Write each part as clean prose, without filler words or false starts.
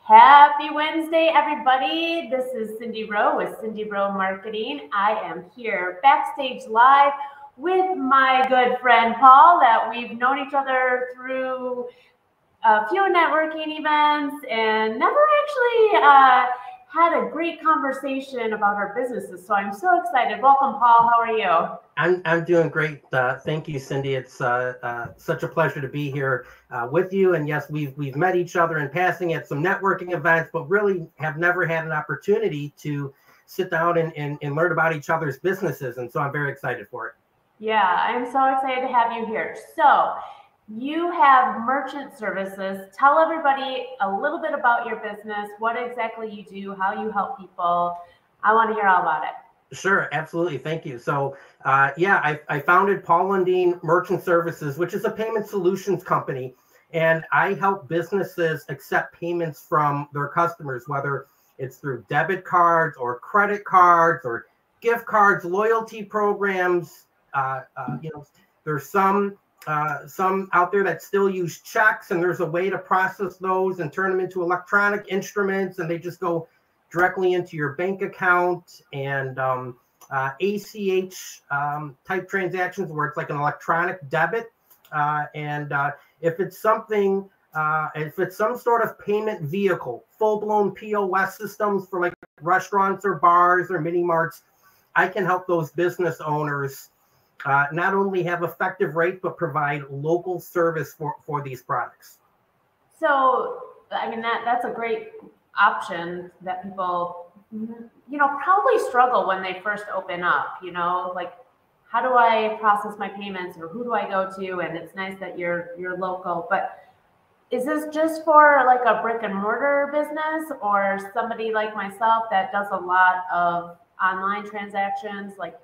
Happy Wednesday, everybody. This is Cindy Rowe with Cindy Rowe Marketing. I am here backstage live with my good friend Paul that we've known each other through a few networking events and never actually had a great conversation about our businesses. So I'm so excited. Welcome, Paul. How are you? I'm doing great. Thank you, Cindy. It's such a pleasure to be here with you. And yes, we've met each other in passing at some networking events, but really have never had an opportunity to sit down and learn about each other's businesses. And so I'm very excited for it. Yeah, I'm so excited to have you here. So you have merchant services. Tell everybody a little bit about your business, what exactly you do, how you help people. I want to hear all about it. Sure, absolutely. Thank you. So, I founded Paul Lundeen Merchant Services, which is a payment solutions company, and I help businesses accept payments from their customers, whether it's through debit cards or credit cards or gift cards, loyalty programs. There's some out there that still use checks, and there's a way to process those and turn them into electronic instruments, and they just go directly into your bank account, and ACH type transactions where it's like an electronic debit. If it's something, if it's some sort of payment vehicle, full-blown POS systems for like restaurants or bars or mini marts, I can help those business owners not only have effective rates, but provide local service for these products. So, I mean, that's a great option that people, probably struggle when they first open up, like, how do I process my payments or who do I go to? And it's nice that you're local, but is this just for like a brick and mortar business or somebody like myself that does a lot of online transactions? Like,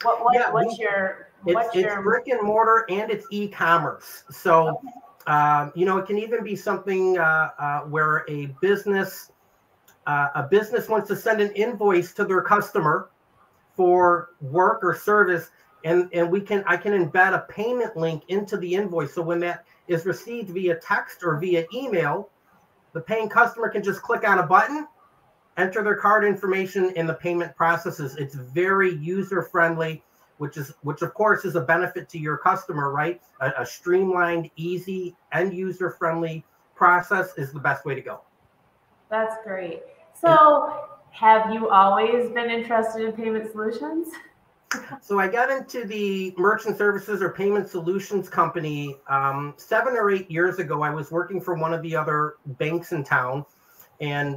what's your brick and mortar and it's e-commerce. So, okay. It can even be something where a business wants to send an invoice to their customer for work or service, and I can embed a payment link into the invoice. So when that is received via text or via email, the paying customer can just click on a button, enter their card information, and the payment processes. It's very user friendly, which of course is a benefit to your customer, right? A streamlined, easy, and user-friendly process is the best way to go. That's great. So have you always been interested in payment solutions? So I got into the merchant services or payment solutions company 7 or 8 years ago. I was working for one of the other banks in town, and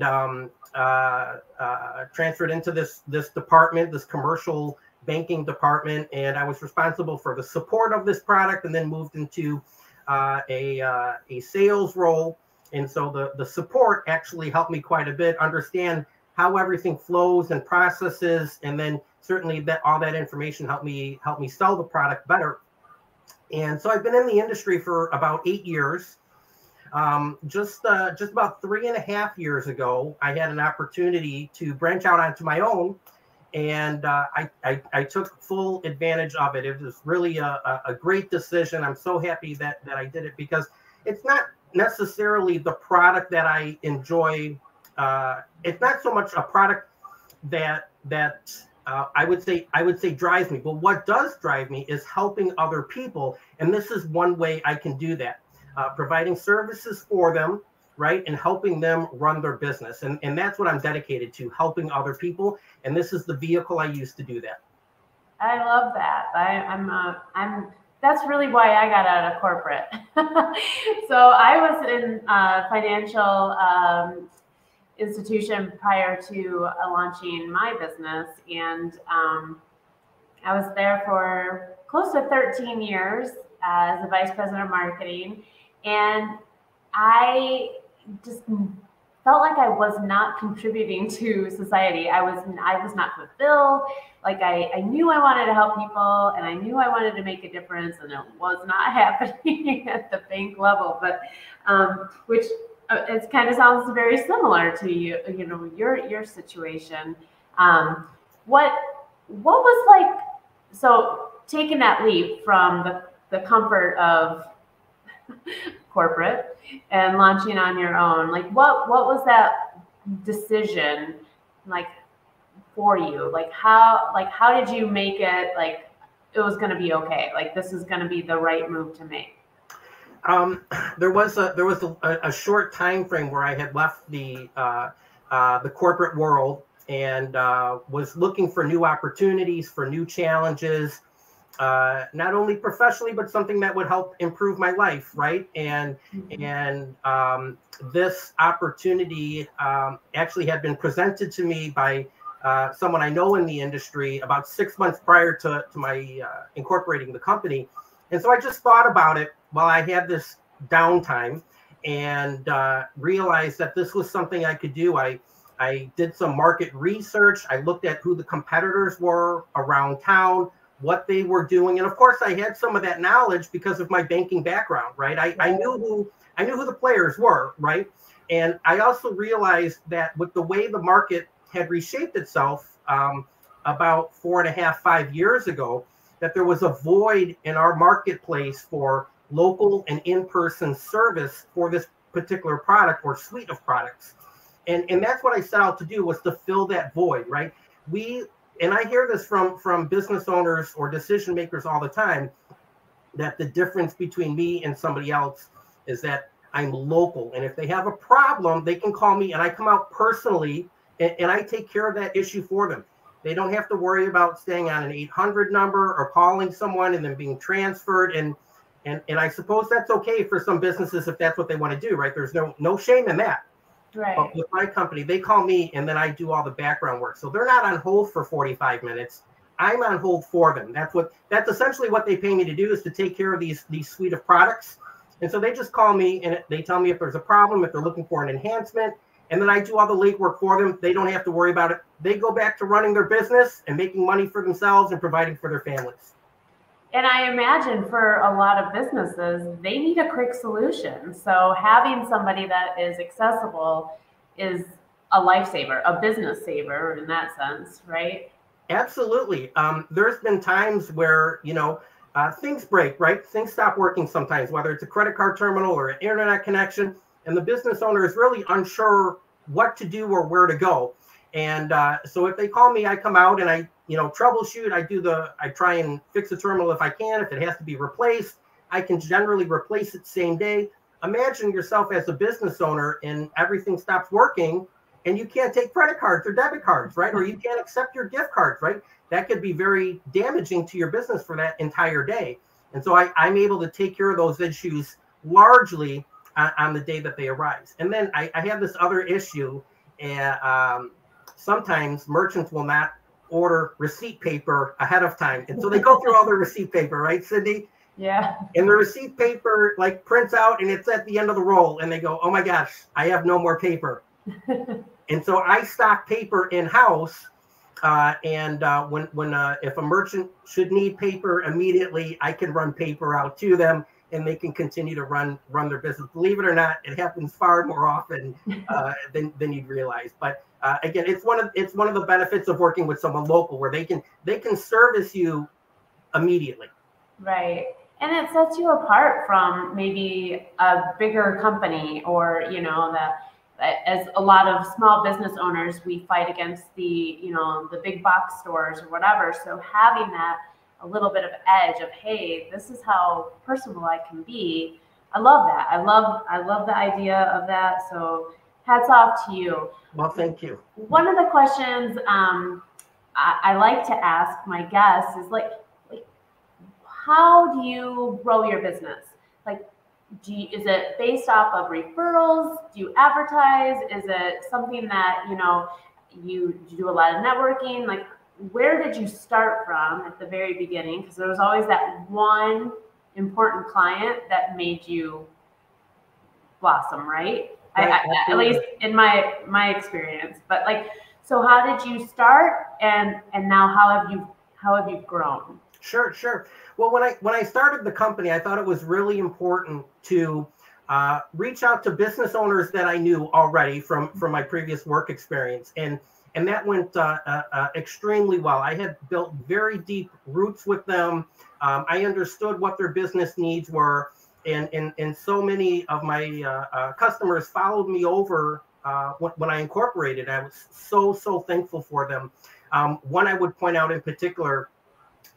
transferred into this department, this commercial banking department, and I was responsible for the support of this product, and then moved into a sales role. And so the support actually helped me quite a bit understand how everything flows and processes, and then certainly that all that information helped me sell the product better. And so I've been in the industry for about 8 years. Just about 3.5 years ago, I had an opportunity to branch out onto my own, and I took full advantage of it. It was really a great decision. I'm so happy that I did it, because it's not necessarily the product that I enjoy. It's not so much a product that I would say drives me, but what does drive me is helping other people, and this is one way I can do that. Providing services for them, right, and helping them run their business, and that's what I'm dedicated to, helping other people, and this is the vehicle I use to do that. I love that. I'm that's really why I got out of corporate. So I was in a financial institution prior to launching my business, and I was there for close to 13 years as a vice president of marketing. And I just felt like I was not contributing to society. I was not fulfilled. Like I knew I wanted to help people, and I knew I wanted to make a difference, and it was not happening at the bank level. But which it kind of sounds very similar to your situation. What was like? So taking that leap from the comfort of corporate and launching on your own. Like what was that decision like for you? Like how did you make it like it was going to be okay? Like this is going to be the right move to make? There was a short time frame where I had left the corporate world and was looking for new opportunities, for new challenges, not only professionally but something that would help improve my life, right? And this opportunity actually had been presented to me by someone I know in the industry about 6 months prior to my incorporating the company. And so I just thought about it while I had this downtime and realized that this was something I could do. I did some market research. I looked at who the competitors were around town, what they were doing. And of course, I had some of that knowledge because of my banking background, right? I knew who the players were, right? And I also realized that with the way the market had reshaped itself about 4.5, 5 years ago, that there was a void in our marketplace for local and in-person service for this particular product or suite of products. And that's what I set out to do, was to fill that void, right? And I hear this from business owners or decision makers all the time, that the difference between me and somebody else is that I'm local. And if they have a problem, they can call me and I come out personally and I take care of that issue for them. They don't have to worry about staying on an 800 number or calling someone and then being transferred. And I suppose that's okay for some businesses if that's what they want to do, right? There's no shame in that. Right. But with my company, they call me and then I do all the background work. So they're not on hold for 45 minutes. I'm on hold for them. That's essentially what they pay me to do, is to take care of these suite of products. And so they just call me and they tell me if there's a problem, if they're looking for an enhancement, and then I do all the legwork for them. They don't have to worry about it. They go back to running their business and making money for themselves and providing for their families. And I imagine for a lot of businesses, they need a quick solution. So having somebody that is accessible is a lifesaver, a business saver in that sense, right? Absolutely. There's been times where, things break, right? Things stop working sometimes, whether it's a credit card terminal or an internet connection, and the business owner is really unsure what to do or where to go. And so if they call me, I come out and I troubleshoot. I try and fix the terminal if I can. If it has to be replaced, I can generally replace it same day. Imagine yourself as a business owner and everything stops working and you can't take credit cards or debit cards, right? Or you can't accept your gift cards, right? That could be very damaging to your business for that entire day. And so I'm able to take care of those issues largely on the day that they arise. And then I have this other issue. Sometimes merchants will not order receipt paper ahead of time. And so they go through all their receipt paper, right, Cindy? Yeah. And the receipt paper like prints out and it's at the end of the roll. And they go, oh my gosh, I have no more paper. And so I stock paper in-house. If a merchant should need paper immediately, I can run paper out to them and they can continue to run their business. Believe it or not, it happens far more often than you'd realize. But again, it's one of the benefits of working with someone local, where they can service you immediately. Right. And it sets you apart from maybe a bigger company, or as a lot of small business owners, we fight against the big box stores or whatever. So having that a little bit of edge of, hey, this is how personal I can be. I love that. I love the idea of that. So hats off to you. Well, thank you. One of the questions I like to ask my guests is like, how do you grow your business? Like, is it based off of referrals? Do you advertise? Is it something that, you do a lot of networking? Like, where did you start from at the very beginning? Because there was always that one important client that made you blossom, right? At least in my experience. But so how did you start, and now how have you grown? Sure. Well, when I started the company, I thought it was really important to reach out to business owners that I knew already from my previous work experience, and that went extremely well. I had built very deep roots with them. I understood what their business needs were, and so many of my customers followed me over when I incorporated. I was so thankful for them. One I would point out in particular,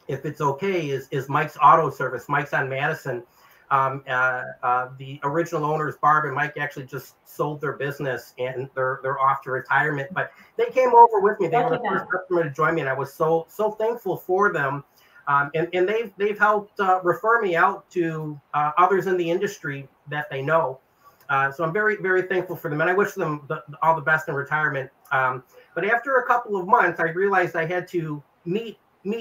if it's okay, is Mike's Auto Service. Mike's on Madison. The original owners, Barb and Mike, actually just sold their business and they're off to retirement. But they came over with me. They were the first customer to join me, and I was so thankful for them. And they've helped refer me out to others in the industry that they know. So I'm very thankful for them, and I wish them all the best in retirement. But after a couple of months, I realized I had to meet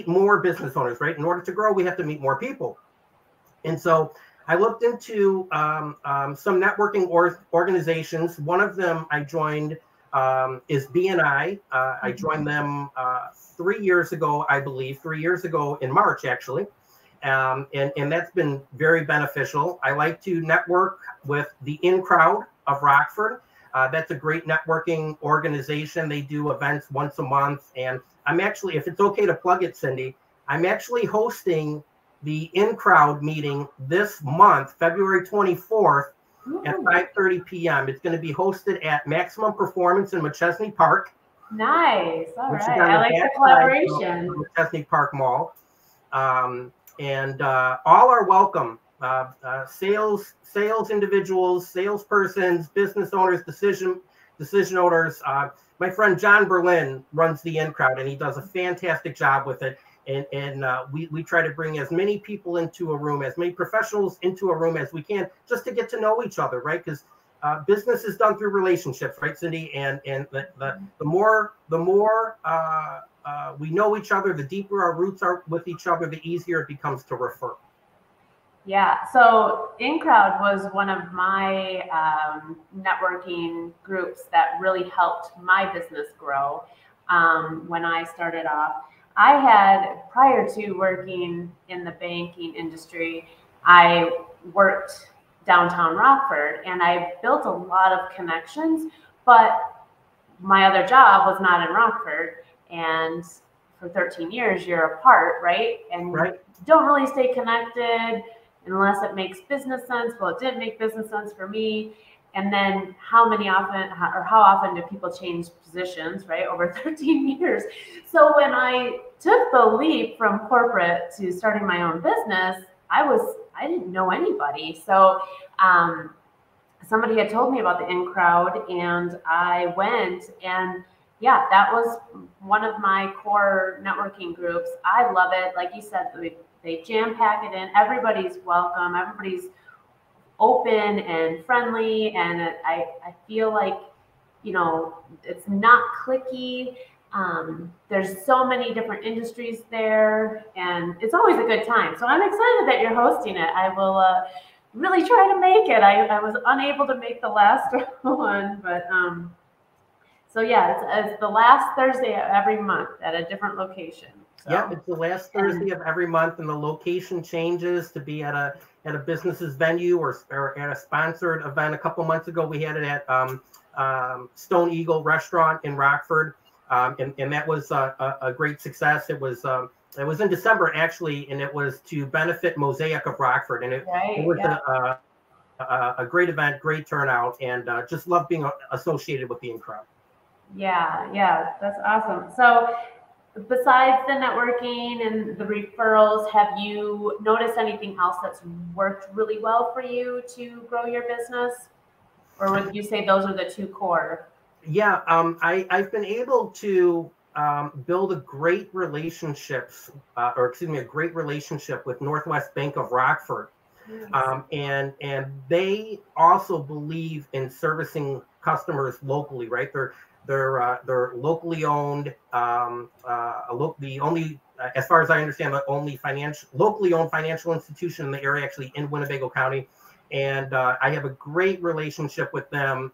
more business owners, right? In order to grow, we have to meet more people. And so I looked into some networking organizations. One of them I joined is BNI. I joined them 3 years ago, I believe, 3 years ago in March, actually. And that's been very beneficial. I like to network with the InCrowd of Rockford. That's a great networking organization. They do events once a month. And I'm actually, if it's okay to plug it, Cindy, I'm actually hosting the InCrowd meeting this month, February 24th at 5:30 p.m. It's going to be hosted at Maximum Performance in McChesney Park. Nice. All right. I like the collaboration. McChesney Park Mall. And all are welcome. Sales individuals, salespersons, business owners, decision owners. My friend John Berlin runs the InCrowd, and he does a fantastic job with it. And we try to bring as many people into a room, as many professionals into a room as we can, just to get to know each other, right? Because business is done through relationships, right, Cindy? And the more we know each other, the deeper our roots are with each other, the easier it becomes to refer. Yeah. So InCrowd was one of my networking groups that really helped my business grow when I started off. I had, prior to working in the banking industry, I worked downtown Rockford, and I built a lot of connections, but my other job was not in Rockford. And for 13 years, you're apart, right? And don't really stay connected unless it makes business sense. Well, it didn't make business sense for me. And then how often do people change positions, right? Over 13 years. So when I took the leap from corporate to starting my own business, I didn't know anybody. So somebody had told me about the InCrowd, and I went, and yeah, that was one of my core networking groups. I love it. Like you said, they jam pack it in. Everybody's welcome. Everybody's open and friendly, and I feel like, you know, it's not cliquey. There's so many different industries there, and it's always a good time. So I'm excited that you're hosting it. I will really try to make it. I was unable to make the last one, but so yeah, it's the last Thursday of every month at a different location. So. Yeah, it's the last Thursday of every month, and the location changes to be at a business's venue or at a sponsored event. A couple months ago, we had it at Stone Eagle Restaurant in Rockford, and that was a great success. It was in December, actually, and it was to benefit Mosaic of Rockford, and it was a great event, great turnout, and just love being associated with the InCrowd. Yeah, that's awesome. So besides the networking and the referrals, have you noticed anything else that's worked really well for you to grow your business? Or would you say those are the two core? Yeah, I've been able to build a great relationship with Northwest Bank of Rockford. Nice. And they also believe in servicing customers locally, right? They're locally owned. The only, as far as I understand, the only locally owned financial institution in the area, actually in Winnebago County. And I have a great relationship with them.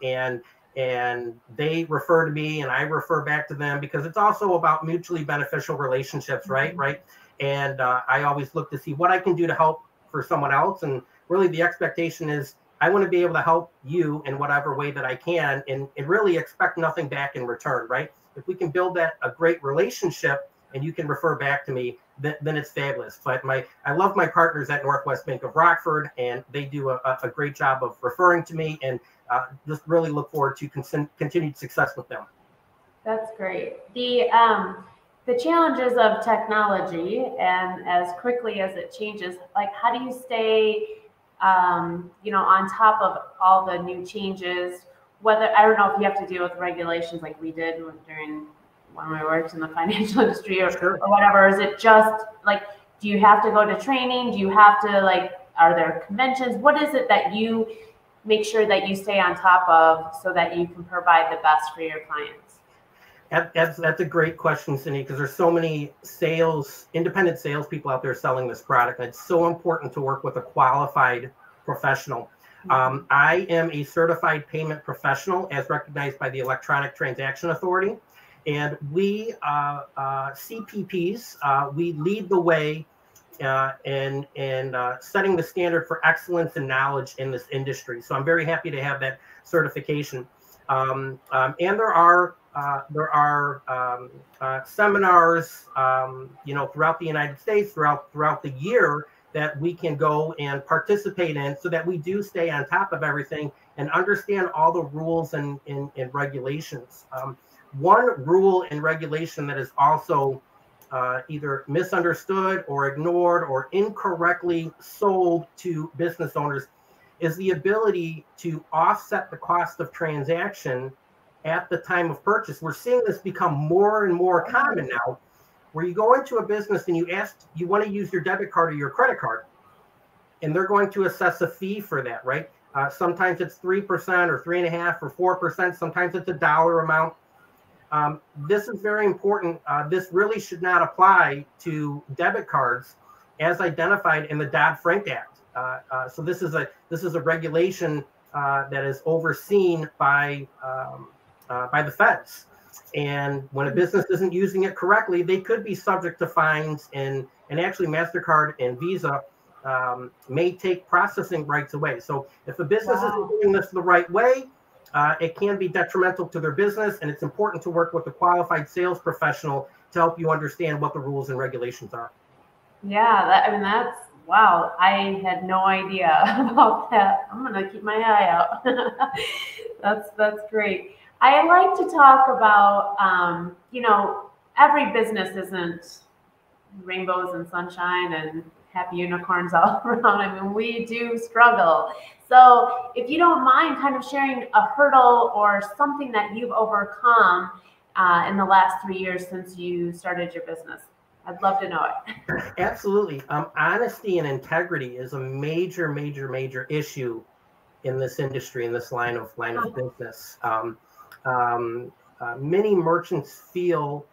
And they refer to me, and I refer back to them, because it's also about mutually beneficial relationships, right? Right. And I always look to see what I can do to help for someone else. And really the expectation is I want to be able to help you in whatever way that I can, and really expect nothing back in return, right? If we can build a great relationship and you can refer back to me, then it's fabulous. But I love my partners at Northwest Bank of Rockford, and they do a great job of referring to me, and just really look forward to continued success with them. That's great. The challenges of technology, and as quickly as it changes, like how do you stay, on top of all the new changes? Whether, I don't know if you have to deal with regulations like we did during when we worked in the financial industry or whatever. Is it just like, do you have to go to training? Do you have to, like, are there conventions? What is it that you make sure that you stay on top of so that you can provide the best for your clients? That's a great question, Cindy, because there's so many independent salespeople out there selling this product. And it's so important to work with a qualified professional. I am a certified payment professional as recognized by the Electronic Transaction Authority. And we, CPPs, we lead the way in setting the standard for excellence and knowledge in this industry. So I'm very happy to have that certification. And there are seminars, throughout the United States, throughout the year that we can go and participate in, so that we do stay on top of everything and understand all the rules and regulations. One rule and regulation that is also either misunderstood or ignored or incorrectly sold to business owners is the ability to offset the cost of transaction at the time of purchase. We're seeing this become more and more common now, where you go into a business and you want to use your debit card or your credit card, and they're going to assess a fee for that, right? Sometimes it's 3% or 3.5% or 4%. Sometimes it's a dollar amount. This is very important. This really should not apply to debit cards as identified in the Dodd-Frank Act. So this is a regulation that is overseen by the feds. And when a business isn't using it correctly, they could be subject to fines, and actually MasterCard and Visa may take processing rights away. So if a business isn't doing this the right way, it can be detrimental to their business, and it's important to work with a qualified sales professional to help you understand what the rules and regulations are. Yeah, that's wow. I had no idea about that. I'm gonna keep my eye out. That's great. I like to talk about, every business isn't rainbows and sunshine and happy unicorns all around. I mean, we do struggle. So if you don't mind kind of sharing a hurdle or something that you've overcome in the last 3 years since you started your business, I'd love to know it. Absolutely. Honesty and integrity is a major, major, major issue in this industry, in this line of business. Many merchants feel,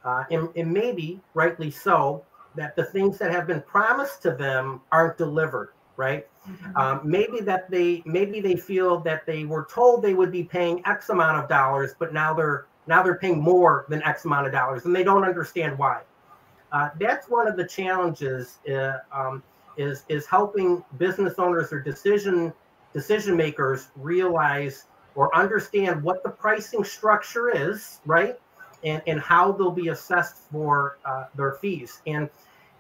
and maybe rightly so, that the things that have been promised to them aren't delivered, right? Mm-hmm. Maybe they feel that they were told they would be paying X amount of dollars, but now they're paying more than X amount of dollars, and they don't understand why. That's one of the challenges, is helping business owners or decision makers realize or understand what the pricing structure is, right? And how they'll be assessed for their fees. And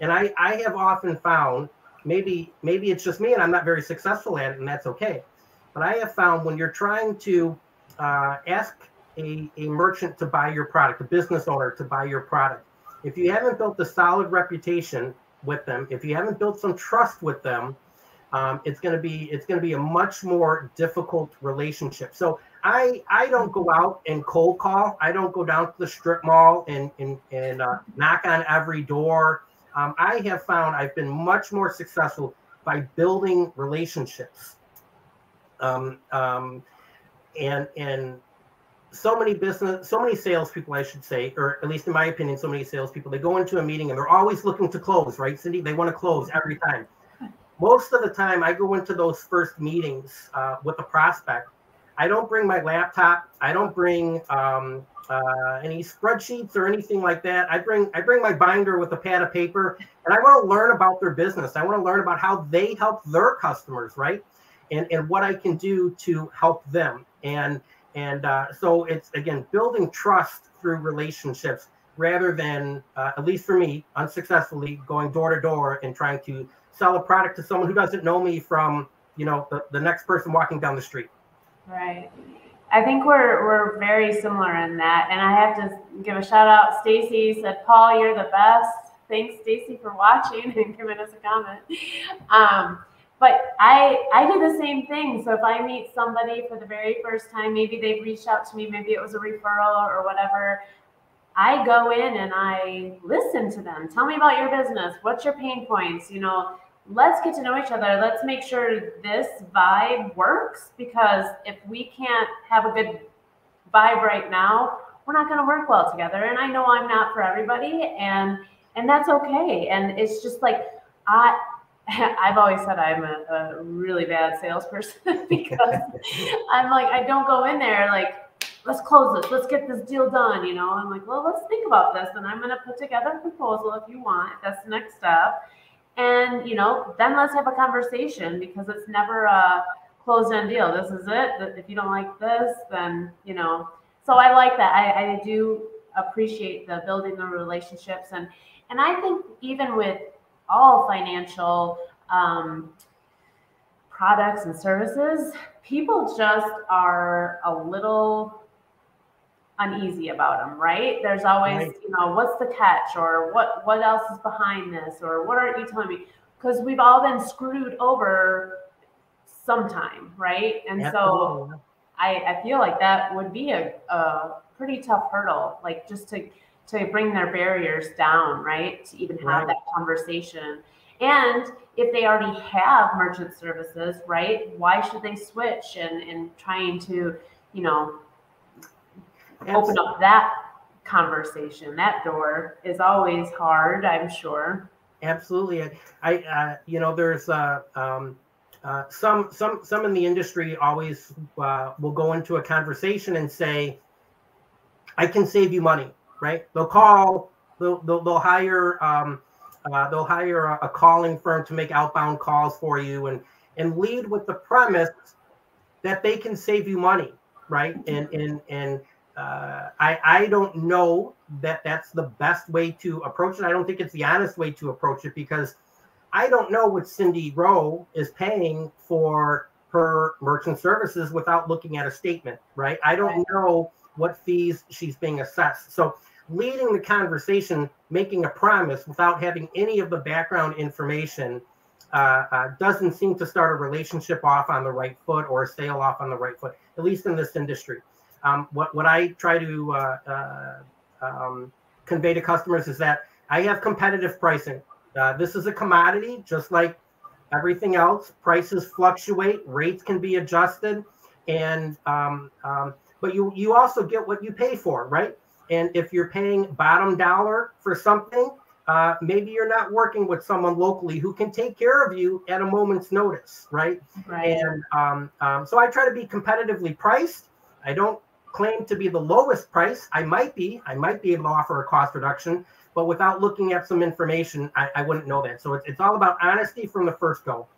I have often found, maybe it's just me and I'm not very successful at it, and that's okay. But I have found when you're trying to ask a merchant to buy your product, a business owner to buy your product, if you haven't built a solid reputation with them, if you haven't built some trust with them, it's going to be a much more difficult relationship. So I don't go out and cold call. I don't go down to the strip mall and knock on every door. I have found I've been much more successful by building relationships. And so many salespeople, I should say, or at least in my opinion, so many salespeople, they go into a meeting and they're always looking to close, right, Cindy? They want to close every time. Most of the time, I go into those first meetings with a prospect. I don't bring my laptop. I don't bring any spreadsheets or anything like that. I bring my binder with a pad of paper, and I want to learn about their business. I want to learn about how they help their customers, right? And what I can do to help them. And so it's, again, building trust through relationships rather than, at least for me, unsuccessfully going door to door and trying to sell a product to someone who doesn't know me from, the next person walking down the street. Right. I think we're very similar in that. And I have to give a shout out. Stacy said, Paul, you're the best. Thanks, Stacy, for watching and giving us a comment. But I do the same thing. So if I meet somebody for the very first time, maybe they've reached out to me, maybe it was a referral or whatever, I go in and I listen to them. Tell me about your business. What's your pain points? Let's get to know each other. Let's make sure this vibe works, because if we can't have a good vibe right now, we're not going to work well together. And I know I'm not for everybody, and that's okay. And it's just like, I've always said I'm a really bad salesperson because I'm like, I don't go in there like, let's close this, let's get this deal done. I'm like, well, let's think about this, and I'm going to put together a proposal if you want. That's the next step. And, then let's have a conversation, because it's never a closed-end deal. This is it. If you don't like this, then, so I like that. I do appreciate the building the relationships. And I think even with all financial products and services, people just are a little uneasy about them, right? There's always, Right. What's the catch, or what else is behind this, or what aren't you telling me? Because we've all been screwed over sometime, right? And Absolutely. so I feel like that would be a pretty tough hurdle, like just to bring their barriers down, right? To even have Right. that conversation. And if they already have merchant services, right, why should they switch and trying to, open up that conversation? That door is always hard, I'm sure. Absolutely. There's some in the industry always will go into a conversation and say, I can save you money, right? They'll hire a calling firm to make outbound calls for you and lead with the premise that they can save you money, right? And I don't know that that's the best way to approach it. I don't think it's the honest way to approach it, because I don't know what Cindy Rowe is paying for her merchant services without looking at a statement, right? I don't know what fees she's being assessed. So leading the conversation, making a promise without having any of the background information doesn't seem to start a relationship off on the right foot, or a sale off on the right foot, at least in this industry. What I try to convey to customers is that I have competitive pricing. This is a commodity, just like everything else. Prices fluctuate, rates can be adjusted, and but you also get what you pay for, right? And if you're paying bottom dollar for something, maybe you're not working with someone locally who can take care of you at a moment's notice, right? Right. And so I try to be competitively priced. I don't claim to be the lowest price. I might be able to offer a cost reduction, but without looking at some information, I wouldn't know that. So it's all about honesty from the first go.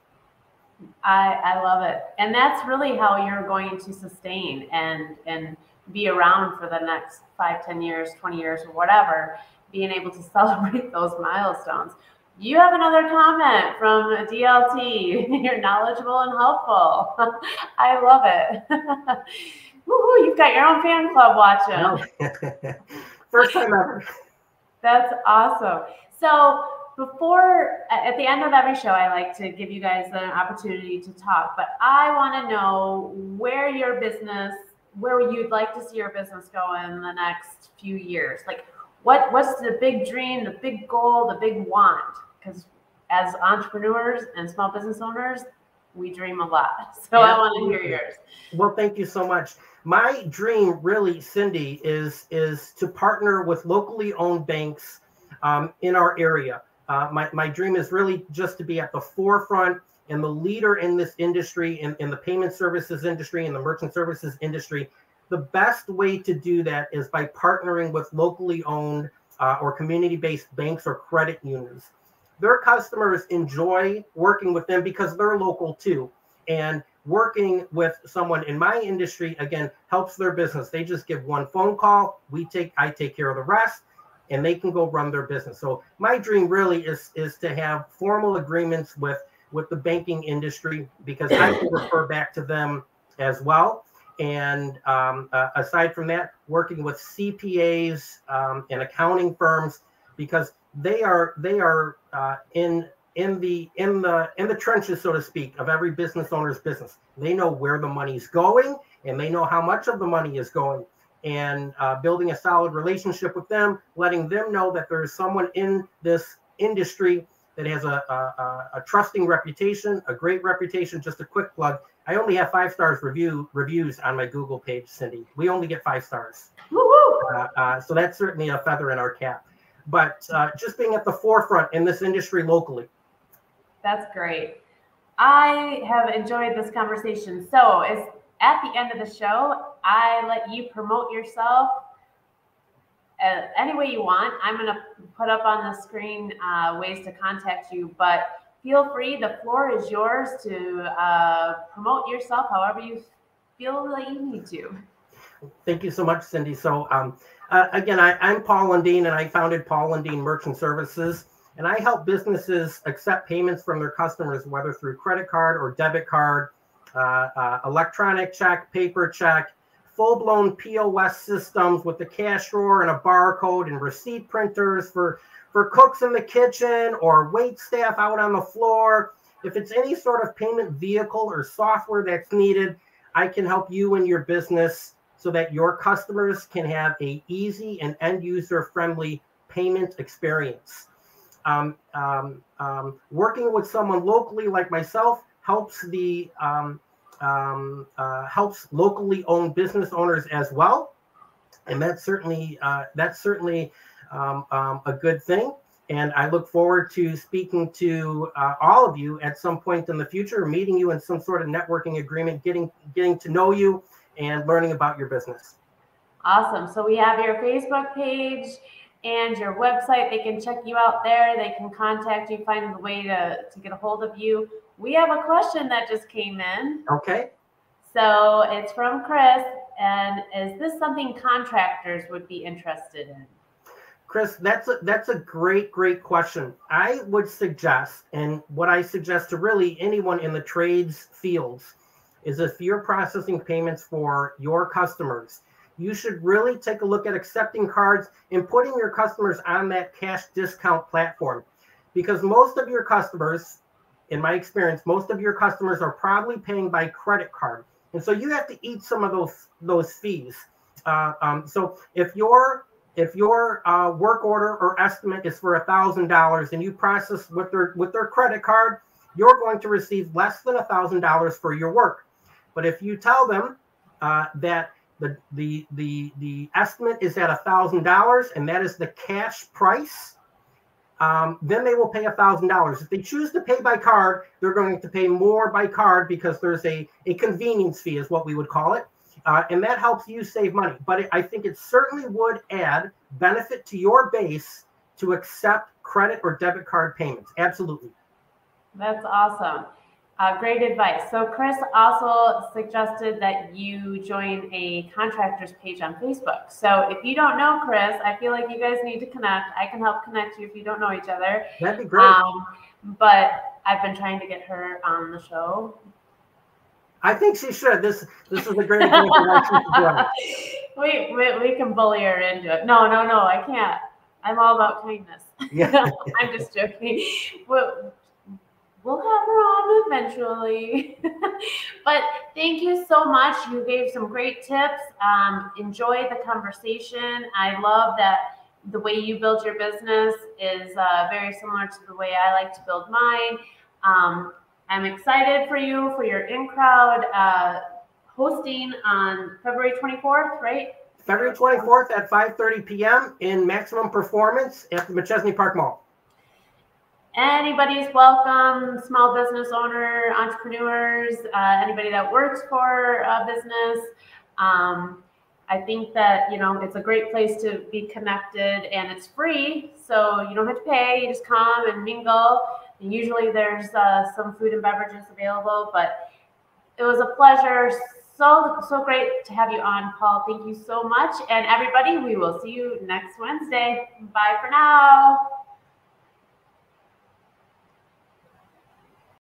I love it. And that's really how you're going to sustain and be around for the next 5, 10 years, 20 years, or whatever, being able to celebrate those milestones. You have another comment from DLT. You're knowledgeable and helpful. I love it. Woohoo, you've got your own fan club watching. No. First time ever. That's awesome. So at the end of every show, I like to give you guys an opportunity to talk, but I want to know where you'd like to see your business go in the next few years. Like what's the big dream, the big goal, the big want? Because as entrepreneurs and small business owners, we dream a lot. So I want to hear yours. Well, thank you so much. My dream, really, Cindy, is to partner with locally owned banks in our area. My dream is really just to be at the forefront and the leader in this industry, in the payment services industry, in the merchant services industry. The best way to do that is by partnering with locally owned or community-based banks or credit unions. Their customers enjoy working with them because they're local too. And working with someone in my industry, again, helps their business. They just give one phone call. I take care of the rest. and they can go run their business. So my dream really is to have formal agreements with the banking industry, because I can refer back to them as well. And aside from that, working with CPAs and accounting firms, because they are in the trenches, so to speak, of every business owner's business. They know where the money's going, and they know how much of the money is going. And building a solid relationship with them, letting them know that there's someone in this industry that has a trusting reputation, a great reputation. Just a quick plug: I only have 5 stars reviews on my Google page, Cindy. We only get 5 stars. So that's certainly a feather in our cap. But just being at the forefront in this industry locally. That's great. I have enjoyed this conversation. So at the end of the show, I let you promote yourself any way you want. I'm going to put up on the screen ways to contact you, but feel free. The floor is yours to promote yourself however you feel that you need to. Thank you so much, Cindy. So again, I'm Paul Lundeen, and I founded Paul Lundeen Merchant Services, and I help businesses accept payments from their customers, whether through credit card or debit card, electronic check, paper check, full-blown POS systems with the cash drawer and a barcode, and receipt printers for cooks in the kitchen or wait staff out on the floor. If it's any sort of payment vehicle or software that's needed, I can help you and your business so that your customers can have a easy and end-user friendly payment experience. Working with someone locally like myself helps helps locally owned business owners as well, and that's certainly a good thing. And I look forward to speaking to all of you at some point in the future, meeting you in some sort of networking agreement, getting to know you, and learning about your business. Awesome. So we have your Facebook page and your website. They can check you out there. They can contact you, find a way to get a hold of you. We have a question that just came in. Okay. So it's from Chris. And is this something contractors would be interested in? Chris, that's a great question. I would suggest, and what I suggest to really anyone in the trades fields, is if you're processing payments for your customers, you should really take a look at accepting cards and putting your customers on that cash discount platform. Because most of your customers, in my experience, most of your customers are probably paying by credit card. And so you have to eat some of those fees. So if your work order or estimate is for $1,000 and you process with their credit card, you're going to receive less than $1,000 for your work. But if you tell them that the estimate is at $1,000 and that is the cash price, then they will pay $1,000. If they choose to pay by card, they're going to pay more by card because there's a convenience fee, is what we would call it. And that helps you save money. But I think it certainly would add benefit to your base to accept credit or debit card payments. Absolutely. That's awesome. Great advice. So Chris also suggested that you join a contractors page on Facebook. So if you don't know Chris, I feel like you guys need to connect. I can help connect you if you don't know each other. That'd be great. But I've been trying to get her on the show. I think she should. This is a great example. We can bully her into it. No, I can't. I'm all about kindness. Yeah. I'm just joking. We'll have her on eventually. But thank you so much. You gave some great tips. Enjoy the conversation. I love that the way you build your business is very similar to the way I like to build mine. I'm excited for you for your InCrowd hosting on February 24th, right? February 24th at 5:30 p.m. in Maximum Performance at the McChesney Park Mall. Anybody's welcome, small business owner, entrepreneurs, anybody that works for a business. I think that, it's a great place to be connected, and it's free, so you don't have to pay. You just come and mingle. And usually there's some food and beverages available, but it was a pleasure so great to have you on, Paul. Thank you so much. And everybody, we will see you next Wednesday. Bye for now.